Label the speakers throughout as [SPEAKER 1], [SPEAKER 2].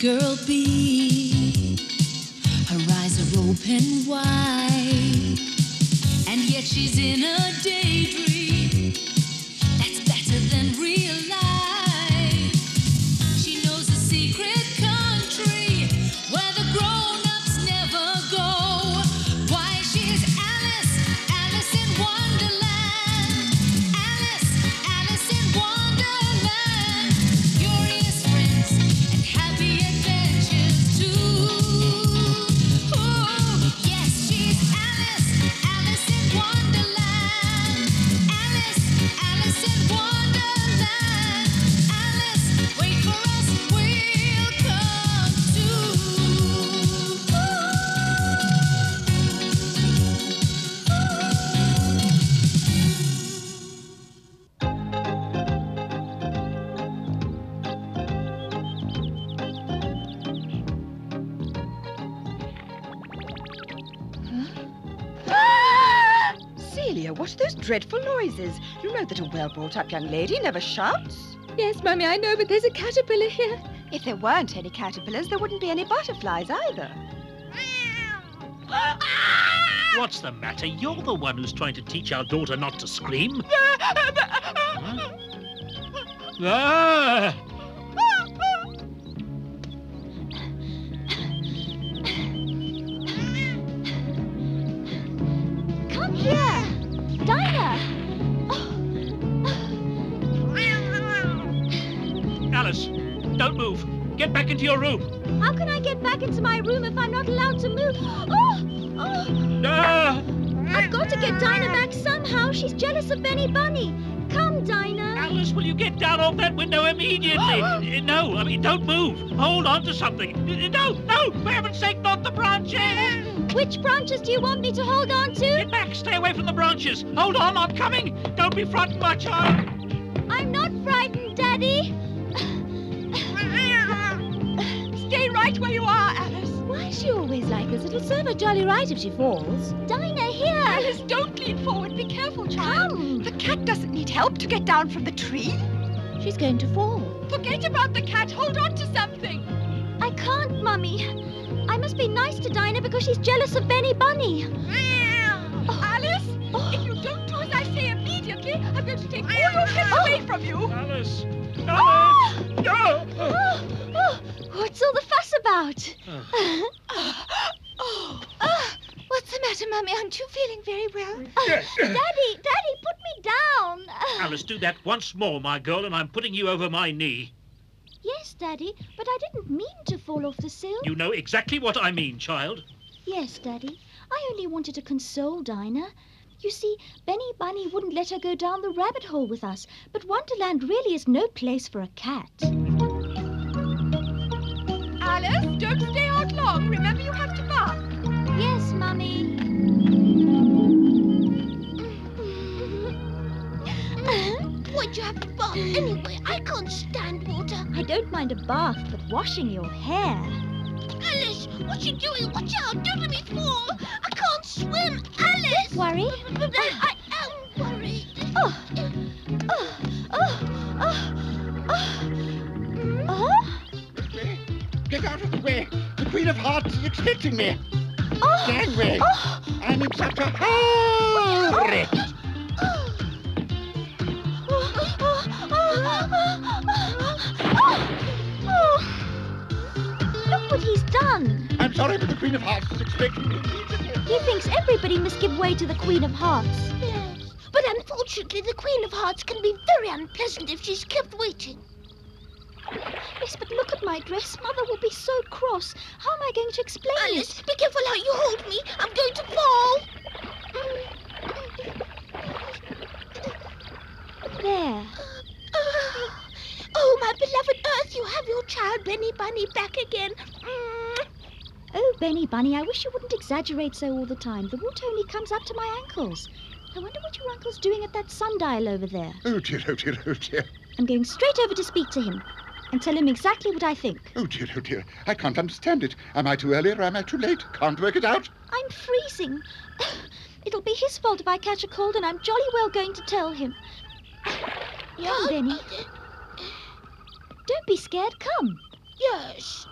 [SPEAKER 1] girl be? Her eyes are open wide, and yet she's in a daydream that's better than real life. She knows a secret country where the grown-ups never go. Why, she's Alice, Alice in Wonderland. Alice, Alice in Wonderland. Curious friends and happy adventures too. Ooh, yes, she's Alice, Alice in Wonderland. Alice, Alice in Wonderland. Alice, wait for us, we'll come too.
[SPEAKER 2] Celia, what are those dreadful noises? You know that a well-brought-up young lady never shouts.
[SPEAKER 3] Yes, Mummy, I know, but there's a caterpillar here.
[SPEAKER 2] If there weren't any caterpillars, there wouldn't be any butterflies either.
[SPEAKER 4] What's the matter? You're the one who's trying to teach our daughter not to scream. Ah!
[SPEAKER 3] Come here. Dinah.
[SPEAKER 4] Alice, don't move. Get back into your room.
[SPEAKER 3] How can I get back into my room if I'm not allowed to move?
[SPEAKER 4] Ah!
[SPEAKER 3] I've got to get Dinah back somehow. She's jealous of Benny Bunny. Come, Dinah.
[SPEAKER 4] Alice, will you get down off that window immediately? No, I mean, don't move. Hold on to something. No, for heaven's sake, not the branches.
[SPEAKER 3] Which branches do you want me to hold on to?
[SPEAKER 4] Get back, stay away from the branches. Hold on, I'm coming. Don't be frightened, my child.
[SPEAKER 3] I'm not frightened, Daddy.
[SPEAKER 2] Stay right where you are, Alice.
[SPEAKER 3] Why is she always like this? It'll serve her jolly right if she falls. Dinah, here.
[SPEAKER 2] Alice, don't lean forward. Be careful, child.
[SPEAKER 3] Come.
[SPEAKER 2] The cat doesn't need help to get down from the tree.
[SPEAKER 3] She's going to fall.
[SPEAKER 2] Forget about the cat. Hold on to something.
[SPEAKER 3] I can't, Mummy. I must be nice to Dinah because she's jealous of Benny Bunny.
[SPEAKER 2] Alice, if you don't do as I say immediately, I'm going to take all your pets away from you.
[SPEAKER 4] Alice!
[SPEAKER 3] What's all the fuss about?
[SPEAKER 2] What's the matter, Mummy? Aren't you feeling very well?
[SPEAKER 3] Daddy, put me down.
[SPEAKER 4] Alice, do that once more, my girl, and I'm putting you over my knee.
[SPEAKER 3] Yes, Daddy, but I didn't mean to fall off the sill.
[SPEAKER 4] You know exactly what I mean, child.
[SPEAKER 3] Yes, Daddy. I only wanted to console Dinah. You see, Benny Bunny wouldn't let her go down the rabbit hole with us, but Wonderland really is no place for a cat.
[SPEAKER 2] Alice, don't stay out long. Remember, you have to bath.
[SPEAKER 3] Yes, Mummy.
[SPEAKER 5] Why'd you have to bath anyway? I can't stand water.
[SPEAKER 3] I don't mind a bath, but washing your hair.
[SPEAKER 5] Alice, what you doing? Watch out! Don't let me fall! I can't swim! Alice!
[SPEAKER 3] Don't worry.
[SPEAKER 5] I am worried.
[SPEAKER 6] Get out of the way! The Queen of Hearts is expecting me! Gangway! I'm in such a hurry!
[SPEAKER 3] Look what he's done.
[SPEAKER 6] I'm sorry, but the Queen of Hearts is expecting me immediately.
[SPEAKER 3] He thinks everybody must give way to the Queen of Hearts.
[SPEAKER 5] Yes. But unfortunately, the Queen of Hearts can be very unpleasant if she's kept waiting.
[SPEAKER 3] Yes, but look at my dress. Mother will be so cross. How am I going to explain
[SPEAKER 5] Alice, be careful how you hold me. I'm going to fall.
[SPEAKER 3] There.
[SPEAKER 5] Oh, my beloved Earth, you have your child Benny Bunny back again.
[SPEAKER 3] Oh, Benny Bunny, I wish you wouldn't exaggerate so all the time. The water only comes up to my ankles. I wonder what your uncle's doing at that sundial over there.
[SPEAKER 6] Oh, dear, oh, dear, oh, dear.
[SPEAKER 3] I'm going straight over to speak to him and tell him exactly what I think.
[SPEAKER 6] Oh, dear, oh, dear. I can't understand it. Am I too early or am I too late? Can't work it out.
[SPEAKER 3] I'm freezing. It'll be his fault if I catch a cold, and I'm jolly well going to tell him. Come, Benny. Don't be scared. Come.
[SPEAKER 5] Yes.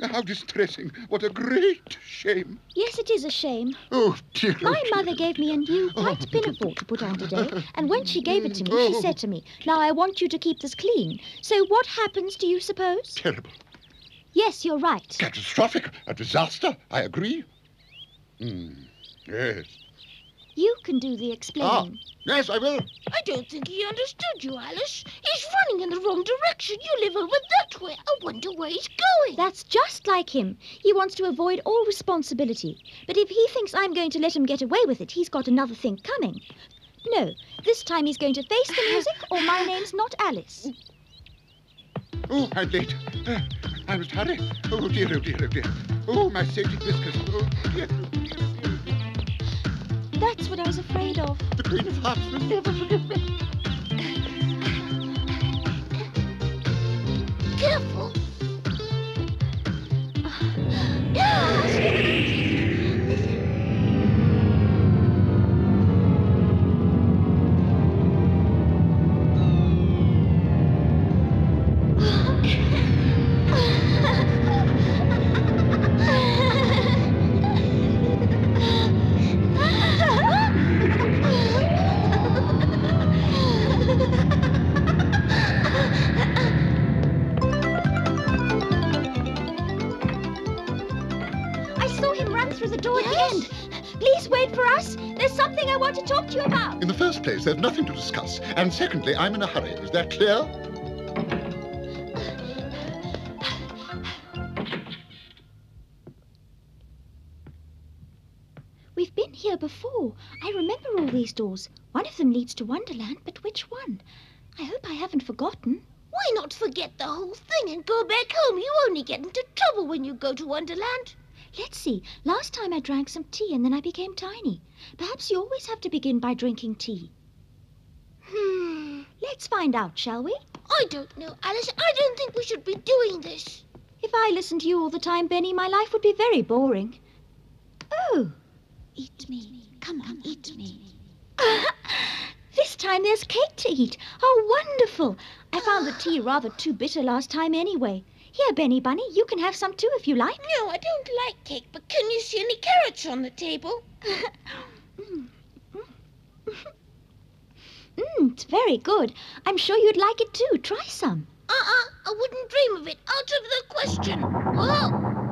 [SPEAKER 6] How distressing. What a great shame.
[SPEAKER 3] Yes, it is a shame.
[SPEAKER 6] Oh, dear. oh,
[SPEAKER 3] My
[SPEAKER 6] dear.
[SPEAKER 3] mother gave me a new white pinafore to put on today, and when she gave it to me, she said to me, "Now I want you to keep this clean." So what happens, do you suppose?
[SPEAKER 6] Terrible.
[SPEAKER 3] Yes, you're right.
[SPEAKER 6] Catastrophic. A disaster. I agree. Yes.
[SPEAKER 3] You can do the explaining.
[SPEAKER 6] Yes, I will.
[SPEAKER 5] I don't think he understood you, Alice. He's running in the wrong direction. You live over that way. I wonder where he's going.
[SPEAKER 3] That's just like him. He wants to avoid all responsibility. But if he thinks I'm going to let him get away with it, he's got another thing coming. No, this time he's going to face the music, or my name's not Alice.
[SPEAKER 6] Oh, I'm late. I must hurry. Oh, dear, oh, dear, oh, dear. Oh, my safety whiskers. Oh, dear, oh, dear, oh, dear.
[SPEAKER 3] That's what I was afraid of.
[SPEAKER 6] The Queen of Hearts will never forgive me.
[SPEAKER 5] Careful.
[SPEAKER 3] I saw him run through the door at the end. Please wait for us. There's something I want to talk to you about.
[SPEAKER 6] In the first place, there's nothing to discuss. And secondly, I'm in a hurry. Is that clear?
[SPEAKER 3] We've been here before. I remember all these doors. One of them leads to Wonderland, but which one? I hope I haven't forgotten.
[SPEAKER 5] Why not forget the whole thing and go back home? You only get into trouble when you go to Wonderland.
[SPEAKER 3] Let's see. Last time I drank some tea and then I became tiny. Perhaps you always have to begin by drinking tea. Let's find out, shall we?
[SPEAKER 5] I don't know, Alice. I don't think we should be doing this.
[SPEAKER 3] If I listened to you all the time, Benny, my life would be very boring. Oh.
[SPEAKER 1] Eat me. Come on, eat me.
[SPEAKER 3] This time there's cake to eat. Oh, wonderful. I found the tea rather too bitter last time anyway. Here, Benny Bunny, you can have some too if you like.
[SPEAKER 5] No, I don't like cake, but can you see any carrots on the table?
[SPEAKER 3] It's very good. I'm sure you'd like it too. Try some.
[SPEAKER 5] I wouldn't dream of it. Out of the question. Whoa.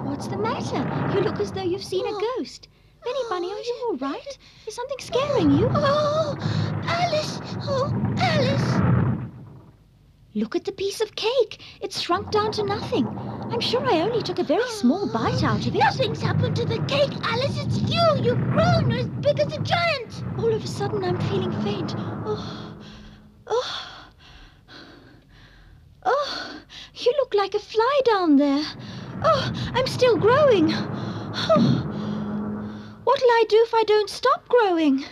[SPEAKER 3] What's the matter? You look as though you've seen a ghost. Benny Bunny, are you all right? Is something scaring you?
[SPEAKER 5] Oh, Alice. Oh, Alice.
[SPEAKER 3] Look at the piece of cake. It's shrunk down to nothing. I'm sure I only took a very small bite out of it.
[SPEAKER 5] Nothing's happened to the cake, Alice. It's you. You've grown. You're as big as a giant.
[SPEAKER 3] All of a sudden, I'm feeling faint. Oh, you look like a fly down there. Oh, I'm still growing. Oh, what'll I do if I don't stop growing?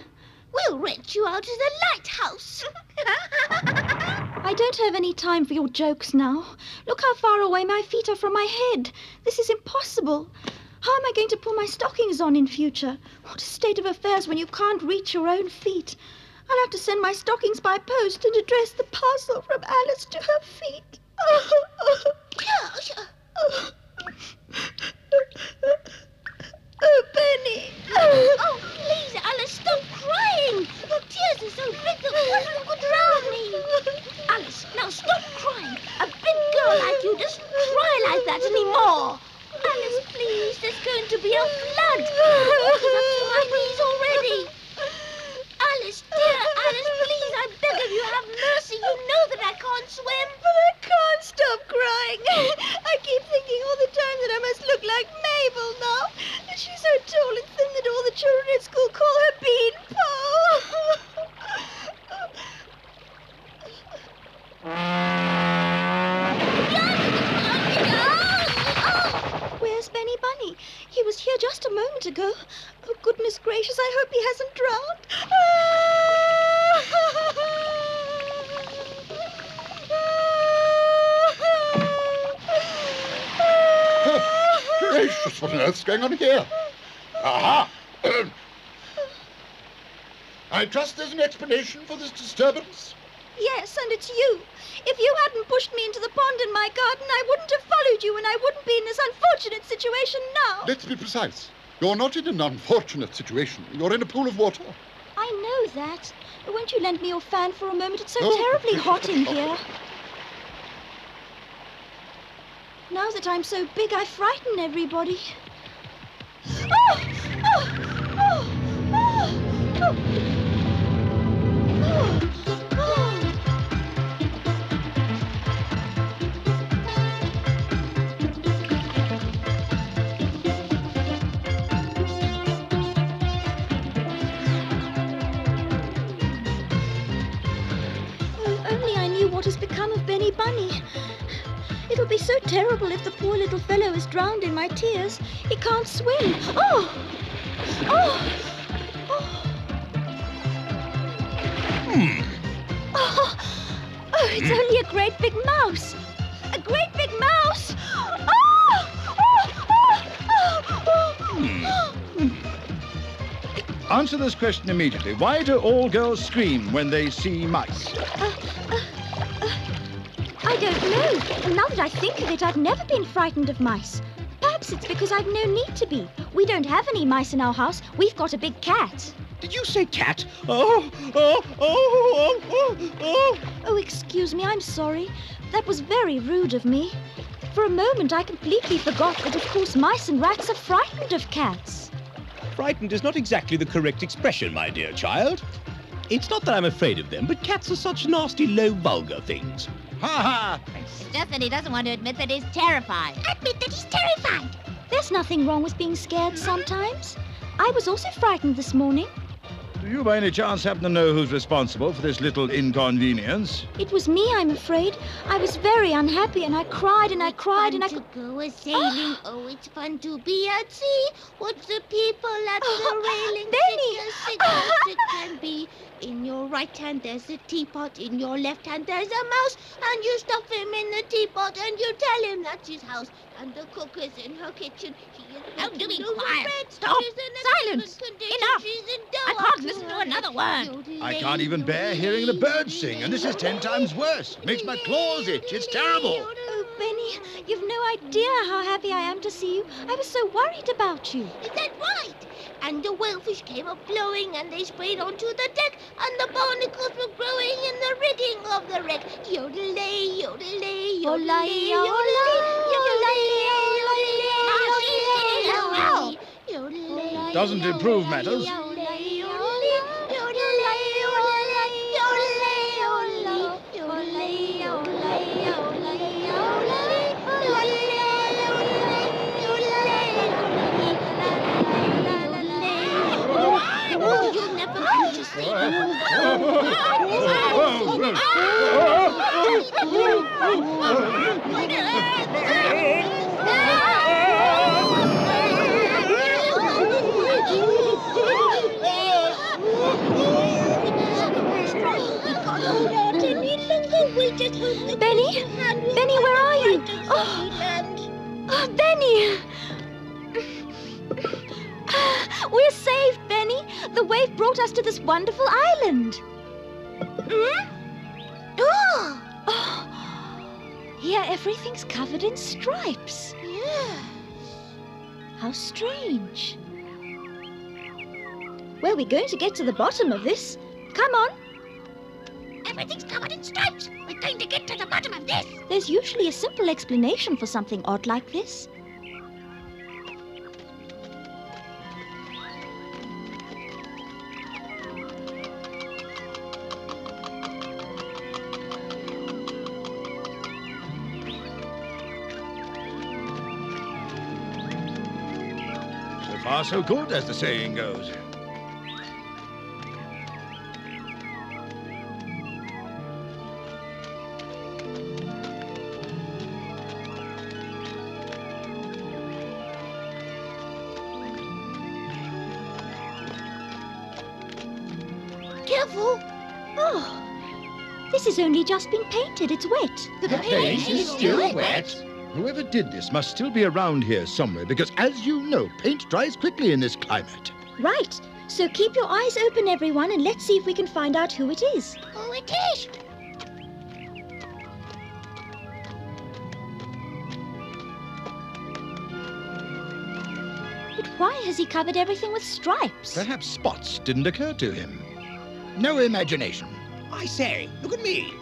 [SPEAKER 5] We'll rent you out as a lighthouse.
[SPEAKER 3] I don't have any time for your jokes now. Look how far away my feet are from my head. This is impossible. How am I going to pull my stockings on in future? What a state of affairs when you can't reach your own feet. I'll have to send my stockings by post and address the parcel from Alice to her feet. Oh, Benny.
[SPEAKER 5] Oh, please, Alice, stop crying. Your tears are so big that one could drown me. Alice, now stop crying. A big girl like you doesn't cry like that anymore. Alice, please, there's going to be a flood. The water's up to my knees already. Alice, dear Alice, please, I beg of you, have mercy. You know that I can't swim.
[SPEAKER 3] But I can't stop crying. I keep thinking all the time that I must look like Mabel now. She's so tall and thin that all the children at school call her Bean Paw. Where's Benny Bunny? He was here just a moment ago. Oh, goodness gracious, I hope he hasn't drowned.
[SPEAKER 6] Gracious, what on earth's going on here? Aha! I trust there's an explanation for this disturbance.
[SPEAKER 3] Yes, and it's you. If you hadn't pushed me into the pond in my garden, I wouldn't have followed you, and I wouldn't be in this unfortunate situation now.
[SPEAKER 6] Let's be precise. You're not in an unfortunate situation. You're in a pool of water.
[SPEAKER 3] I know that. But won't you lend me your fan for a moment? It's so
[SPEAKER 6] Oh.
[SPEAKER 3] terribly hot in here. Now that I'm so big, I frighten everybody. Oh! Oh! Oh! Oh! Oh! Oh! Oh! Oh, only I knew what has become of Benny Bunny. It'll be so terrible if the poor little fellow is drowned in my tears. He can't swim. Oh! Oh! Oh! Oh, oh, it's only a great big mouse. A great big mouse. Oh! Oh! Oh! Oh! Oh!
[SPEAKER 7] Answer this question immediately. Why do all girls scream when they see mice?
[SPEAKER 3] I don't know. And now that I think of it, I've never been frightened of mice. Perhaps it's because I've no need to be. We don't have any mice in our house. We've got a big cat.
[SPEAKER 7] Did you say cat? Oh, oh, oh, oh, oh.
[SPEAKER 3] Oh, excuse me, I'm sorry. That was very rude of me. For a moment, I completely forgot that, of course, mice and rats are frightened of cats.
[SPEAKER 8] Frightened is not exactly the correct expression, my dear child. It's not that I'm afraid of them, but cats are such nasty, low, vulgar things.
[SPEAKER 7] Ha ha!
[SPEAKER 5] It's just that he doesn't want to admit that he's terrified. Admit that he's terrified.
[SPEAKER 3] There's nothing wrong with being scared sometimes. I was also frightened this morning.
[SPEAKER 7] Do you by any chance happen to know who's responsible for this little inconvenience?
[SPEAKER 3] It was me, I'm afraid. I was very unhappy, and I cried and I cried and I...
[SPEAKER 5] To go a sailing. Oh, it's fun to be at sea. Watch the people at the railing.
[SPEAKER 3] Benny!
[SPEAKER 5] Sick as it can be. In your right hand there's a teapot. In your left hand there's a mouse. And you stuff him in the teapot and you tell him that's his house. And the cook is in her kitchen. She is
[SPEAKER 2] Oh, do be
[SPEAKER 5] making over
[SPEAKER 2] quiet.
[SPEAKER 5] bread.
[SPEAKER 2] Stop.
[SPEAKER 5] She's in
[SPEAKER 2] Silence.
[SPEAKER 5] excellent condition.
[SPEAKER 2] Enough.
[SPEAKER 5] She's in
[SPEAKER 2] I
[SPEAKER 5] dough
[SPEAKER 2] can't
[SPEAKER 5] up
[SPEAKER 2] listen to
[SPEAKER 5] her
[SPEAKER 2] another
[SPEAKER 5] neck.
[SPEAKER 2] word.
[SPEAKER 7] I can't even bear hearing the birds sing, and this is 10 times worse. Makes my claws itch. It's terrible.
[SPEAKER 3] Oh, Benny, you've no idea how happy I am to see you. I was so worried about you.
[SPEAKER 5] Is that right? And the whalefish came up blowing and they sprayed onto the deck and the barnacles were growing in the rigging of the wreck. Yodelay, yodelay, yodelay, yodelay.
[SPEAKER 7] Doesn't improve matters.
[SPEAKER 5] Oh, you'll never come to sleep.
[SPEAKER 3] Benny? Benny, where are you? Oh, Benny! We're saved, Benny. The wave brought us to this wonderful island. Oh, here everything's covered in stripes.
[SPEAKER 5] Yes.
[SPEAKER 3] How strange. Well, we're going to get to the bottom of this. Come on.
[SPEAKER 2] Everything's covered in stripes. We're going to get to the bottom of this.
[SPEAKER 3] There's usually a simple explanation for something odd like this.
[SPEAKER 7] So far, so good, as the saying goes.
[SPEAKER 5] Careful.
[SPEAKER 3] Oh, this has only just been painted. It's wet.
[SPEAKER 6] The paint is still wet.
[SPEAKER 7] Whoever did this must still be around here somewhere, because as you know, paint dries quickly in this climate.
[SPEAKER 3] Right. So keep your eyes open, everyone, and let's see if we can find out who it is.
[SPEAKER 2] Who it is?
[SPEAKER 3] why has he covered everything with stripes?
[SPEAKER 7] Perhaps spots didn't occur to him. No imagination.
[SPEAKER 8] I say, look at me.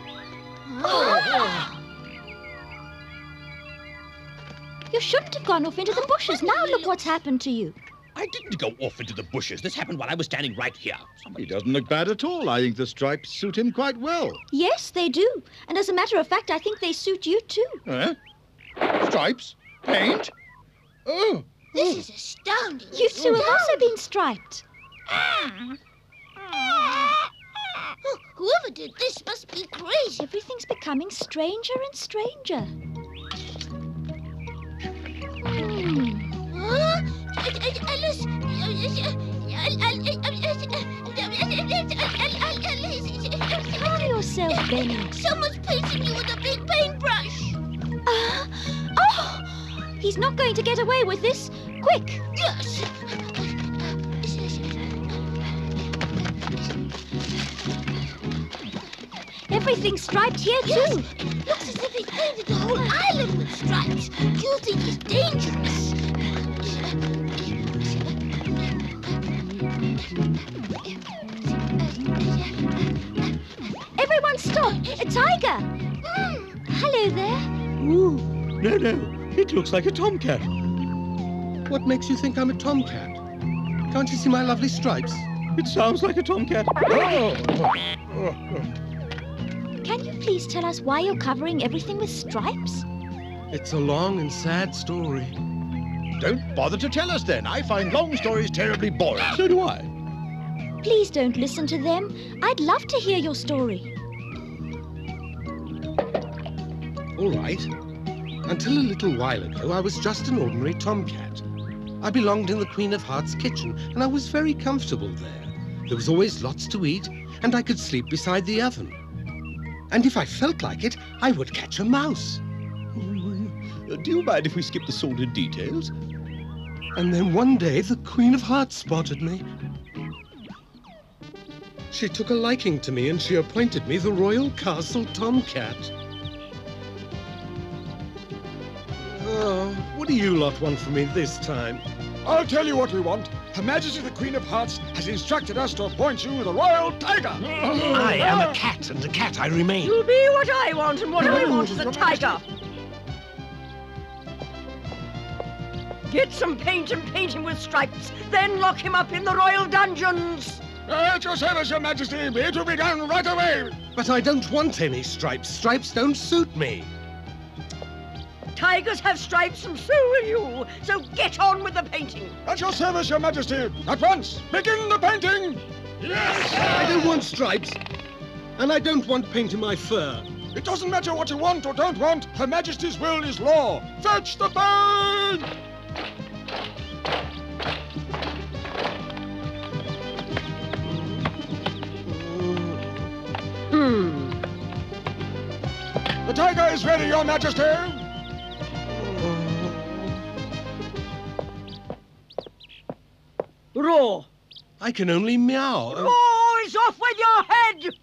[SPEAKER 3] You shouldn't have gone off into the bushes. Now look what's happened to you.
[SPEAKER 8] I didn't go off into the bushes. This happened while I was standing right here.
[SPEAKER 7] He doesn't look bad at all. I think the stripes suit him quite well.
[SPEAKER 3] Yes, they do. And as a matter of fact, I think they suit you too.
[SPEAKER 7] Huh? Stripes? Paint? Oh.
[SPEAKER 5] This is astounding.
[SPEAKER 3] You two have also been striped.
[SPEAKER 5] Whoever did this must be crazy.
[SPEAKER 3] Everything's becoming stranger and stranger.
[SPEAKER 5] Huh? Alice.
[SPEAKER 3] Calm yourself, Benny.
[SPEAKER 5] Someone's painting me with a big paintbrush.
[SPEAKER 3] Oh! He's not going to get away with this. Quick!
[SPEAKER 5] Yes.
[SPEAKER 3] Everything's striped here
[SPEAKER 5] Yes.
[SPEAKER 3] too.
[SPEAKER 5] Looks as if he painted the whole island with stripes. You think he's dangerous?
[SPEAKER 3] Everyone stop! A tiger! Hello there.
[SPEAKER 8] Ooh, no. It looks like a tomcat.
[SPEAKER 9] What makes you think I'm a tomcat? Can't you see my lovely stripes?
[SPEAKER 8] It sounds like a tomcat.
[SPEAKER 3] Can you please tell us why you're covering everything with stripes?
[SPEAKER 9] It's a long and sad story.
[SPEAKER 7] Don't bother to tell us then. I find long stories terribly boring.
[SPEAKER 8] So do I.
[SPEAKER 3] Please don't listen to them. I'd love to hear your story.
[SPEAKER 9] All right. Until a little while ago, I was just an ordinary tomcat. I belonged in the Queen of Hearts' kitchen, and I was very comfortable there. There was always lots to eat, and I could sleep beside the oven. And if I felt like it, I would catch a mouse.
[SPEAKER 8] Do you mind if we skip the sordid details?
[SPEAKER 9] And then one day, the Queen of Hearts spotted me. She took a liking to me, and she appointed me the Royal Castle Tomcat. Oh, what do you lot want from me this time?
[SPEAKER 6] I'll tell you what we want. Her Majesty the Queen of Hearts has instructed us to appoint you the Royal Tiger.
[SPEAKER 10] I am a cat, and a cat I remain.
[SPEAKER 2] You'll be what I want, and what I want is a tiger. Get some paint and paint him with stripes, then lock him up in the royal dungeons.
[SPEAKER 6] At your service, Your Majesty. It will be done right away.
[SPEAKER 9] But I don't want any stripes. Stripes don't suit me.
[SPEAKER 2] Tigers have stripes and so will you. So get on with the painting.
[SPEAKER 6] At your service, Your Majesty. At once, begin the painting.
[SPEAKER 9] Yes! I don't want stripes. And I don't want paint in my fur.
[SPEAKER 6] It doesn't matter what you want or don't want. Her Majesty's will is law. Fetch the paint! The tiger is ready, Your Majesty.
[SPEAKER 2] Roar.
[SPEAKER 9] I can only meow.
[SPEAKER 2] Roar is off with your head.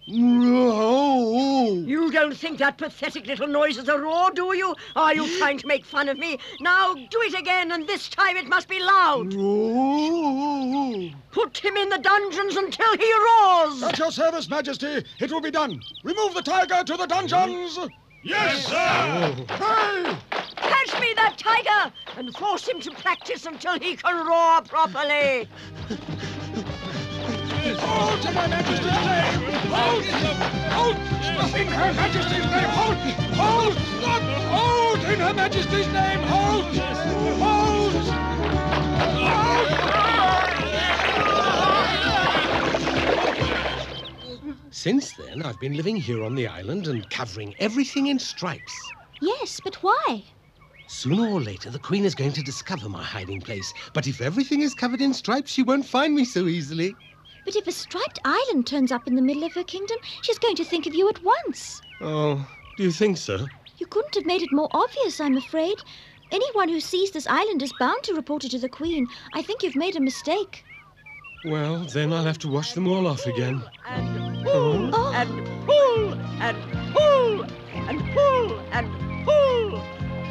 [SPEAKER 9] Roar.
[SPEAKER 2] You don't think that pathetic little noise is a roar, do you? Are you trying to make fun of me? Now do it again, and this time it must be loud.
[SPEAKER 9] Roar.
[SPEAKER 2] Put him in the dungeons until he roars.
[SPEAKER 6] At your service, Majesty. It will be done. Remove the tiger to the dungeons.
[SPEAKER 4] Yes, sir!
[SPEAKER 6] Hey!
[SPEAKER 2] Catch me that tiger and force him to practice until he can roar properly.
[SPEAKER 6] Halt in Her Majesty's name! Halt! Halt! Stop in Her Majesty's name! Halt! Halt! Stop! Halt in Her Majesty's name! Halt! Halt!
[SPEAKER 9] Since then, I've been living here on the island and covering everything in stripes.
[SPEAKER 3] Yes, but why?
[SPEAKER 9] Sooner or later, the Queen is going to discover my hiding place. But if everything is covered in stripes, she won't find me so easily.
[SPEAKER 3] But if a striped island turns up in the middle of her kingdom, she's going to think of you at once.
[SPEAKER 9] Oh, do you think so?
[SPEAKER 3] You couldn't have made it more obvious, I'm afraid. Anyone who sees this island is bound to report it to the Queen. I think you've made a mistake.
[SPEAKER 9] Well, then I'll have to wash them all off again.
[SPEAKER 2] And pull,
[SPEAKER 3] Oh.
[SPEAKER 2] and pull, and pull, and pull, and pull,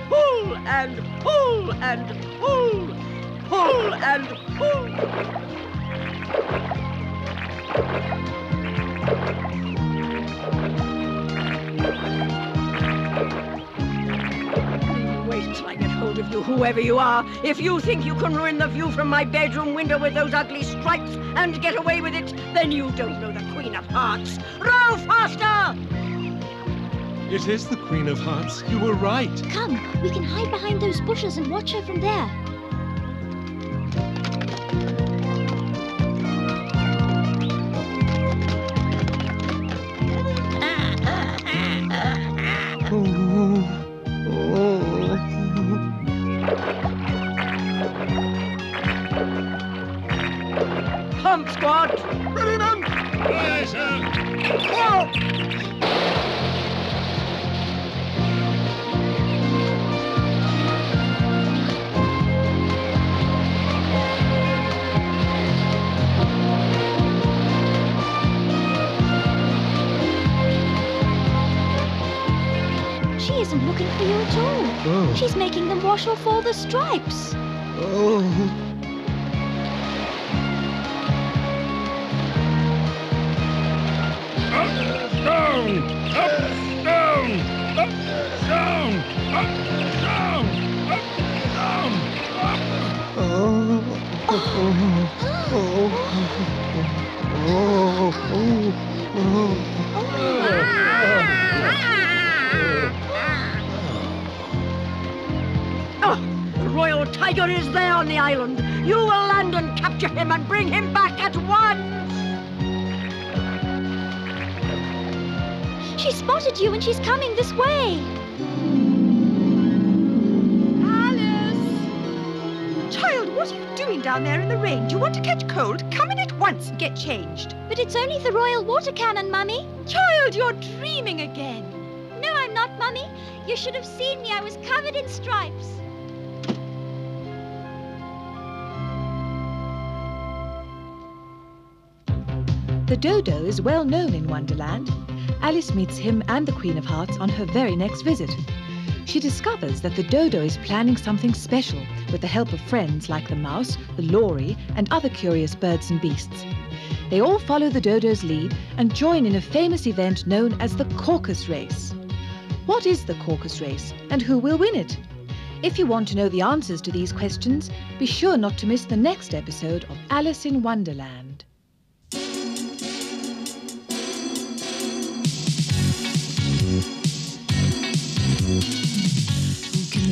[SPEAKER 2] pull, and pull, and pull. pull and pull. Wait till I get hold of you, whoever you are. If you think you can ruin the view from my bedroom window with those ugly stripes and get away with it, then you don't know the Queen of Hearts. Row faster!
[SPEAKER 9] It is the Queen of Hearts. You were right.
[SPEAKER 3] Come, we can hide behind those bushes and watch her from there.
[SPEAKER 2] Pump squad!
[SPEAKER 6] Ready, men?
[SPEAKER 4] Aye, sir.
[SPEAKER 3] She isn't looking for you at all.
[SPEAKER 9] Oh.
[SPEAKER 3] She's making them wash off all the stripes.
[SPEAKER 9] Oh.
[SPEAKER 4] Down! Up, down! Up, down! Up, down! Up, down!
[SPEAKER 2] Oh, the royal tiger is there on the island. You will land and capture him and bring him back at once.
[SPEAKER 3] She spotted you and she's coming this way.
[SPEAKER 11] Alice! Child, what are you doing down there in the rain? Do you want to catch cold? Come in at once and get changed.
[SPEAKER 3] But it's only the royal water cannon, Mummy.
[SPEAKER 11] Child, you're dreaming again.
[SPEAKER 3] No, I'm not, Mummy. You should have seen me. I was covered in stripes.
[SPEAKER 12] The dodo is well known in Wonderland. Alice meets him and the Queen of Hearts on her very next visit. She discovers that the dodo is planning something special with the help of friends like the mouse, the lory, and other curious birds and beasts. They all follow the dodo's lead and join in a famous event known as the Caucus Race. What is the Caucus Race and who will win it? If you want to know the answers to these questions, be sure not to miss the next episode of Alice in Wonderland.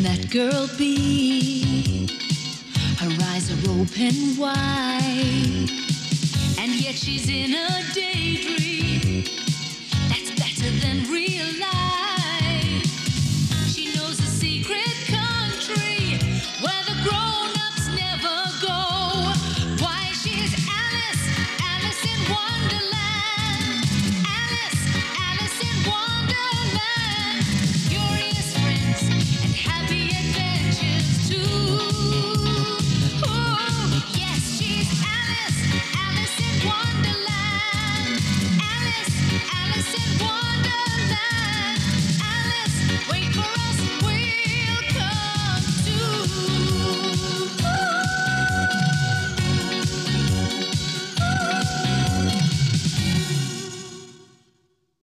[SPEAKER 13] That girl be? Her eyes are open wide, and yet she's in a daydream that's better than real life.